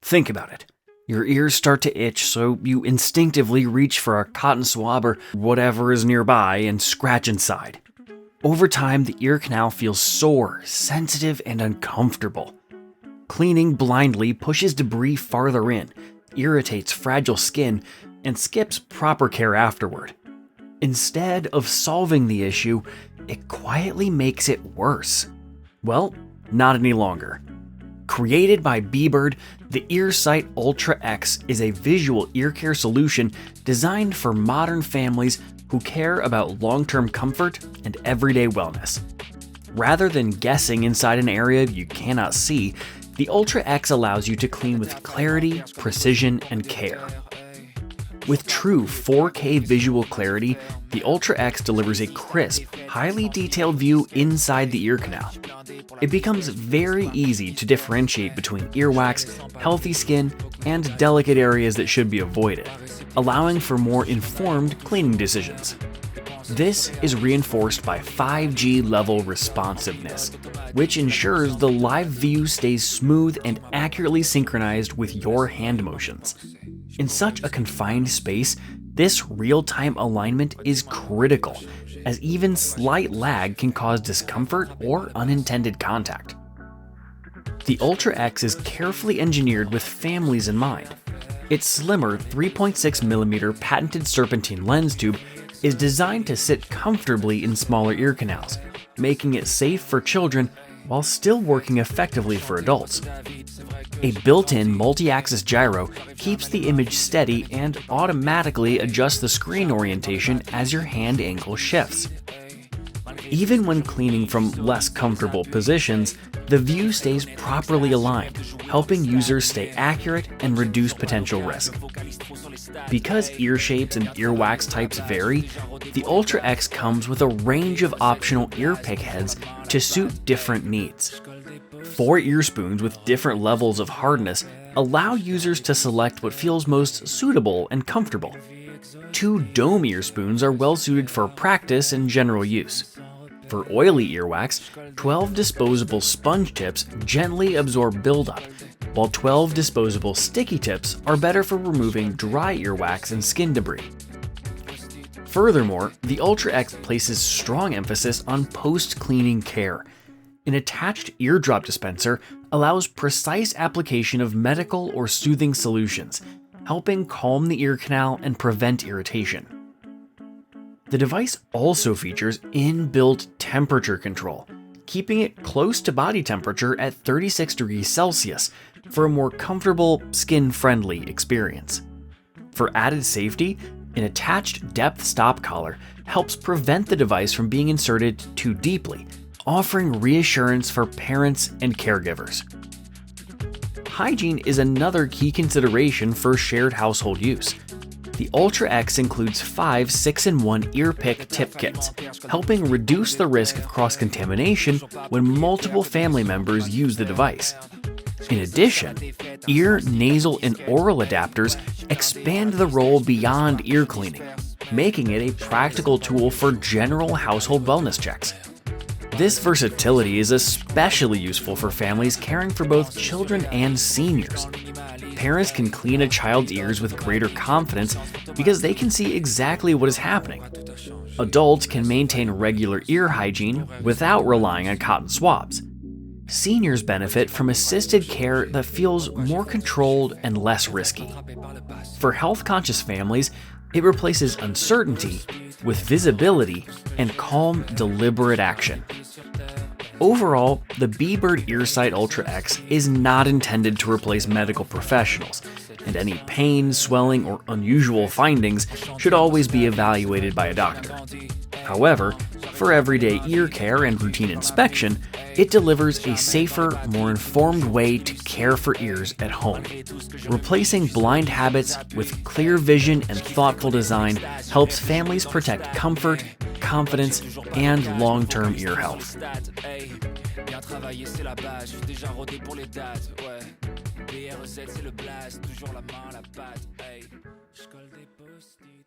Think about it. Your ears start to itch, so you instinctively reach for a cotton swab or whatever is nearby and scratch inside. Over time, the ear canal feels sore, sensitive, and uncomfortable. Cleaning blindly pushes debris farther in, irritates fragile skin, and skips proper care afterward. Instead of solving the issue, it quietly makes it worse. Well, not any longer. Created by Bebird, the EarsSight Ultra X is a visual ear care solution designed for modern families who care about long-term comfort and everyday wellness. Rather than guessing inside an area you cannot see, the Ultra X allows you to clean with clarity, precision, and care. With true 4K visual clarity, the Ultra X delivers a crisp, highly detailed view inside the ear canal. It becomes very easy to differentiate between earwax, healthy skin, and delicate areas that should be avoided, allowing for more informed cleaning decisions. This is reinforced by 5G level responsiveness, which ensures the live view stays smooth and accurately synchronized with your hand motions. In such a confined space, this real-time alignment is critical, as even slight lag can cause discomfort or unintended contact. The Ultra X is carefully engineered with families in mind. Its slimmer 3.6mm patented serpentine lens tube is designed to sit comfortably in smaller ear canals, making it safe for children while still working effectively for adults. A built-in multi-axis gyro keeps the image steady and automatically adjusts the screen orientation as your hand angle shifts. Even when cleaning from less comfortable positions, the view stays properly aligned, helping users stay accurate and reduce potential risk. Because ear shapes and earwax types vary, the Ultra X comes with a range of optional ear pick heads to suit different needs. 4 ear spoons with different levels of hardness allow users to select what feels most suitable and comfortable. 2 dome ear spoons are well suited for practice and general use. For oily earwax, 12 disposable sponge tips gently absorb buildup, while 12 disposable sticky tips are better for removing dry earwax and skin debris. Furthermore, the Ultra X places strong emphasis on post-cleaning care. An attached eardrop dispenser allows precise application of medical or soothing solutions, helping calm the ear canal and prevent irritation. The device also features inbuilt temperature control, keeping it close to body temperature at 36 degrees Celsius for a more comfortable, skin-friendly experience. For added safety, an attached depth stop collar helps prevent the device from being inserted too deeply, offering reassurance for parents and caregivers. Hygiene is another key consideration for shared household use. The Ultra X includes 5 6-in-1 ear pick tip kits, helping reduce the risk of cross-contamination when multiple family members use the device. In addition, ear, nasal, and oral adapters expand the role beyond ear cleaning, making it a practical tool for general household wellness checks. This versatility is especially useful for families caring for both children and seniors. Parents can clean a child's ears with greater confidence because they can see exactly what is happening. Adults can maintain regular ear hygiene without relying on cotton swabs. Seniors benefit from assisted care that feels more controlled and less risky. For health-conscious families, it replaces uncertainty with visibility and calm, deliberate action. Overall, the Bebird EarsSight Ultra X is not intended to replace medical professionals, and any pain, swelling, or unusual findings should always be evaluated by a doctor. However, for everyday ear care and routine inspection, it delivers a safer, more informed way to care for ears at home. Replacing blind habits with clear vision and thoughtful design helps families protect comfort, confidence, and long-term ear health. Bien travaillé, c'est la base, je suis déjà rodé pour les dates, ouais. EarsSight, c'est le blast, toujours la main à la patte, hey. Je colle des post-it.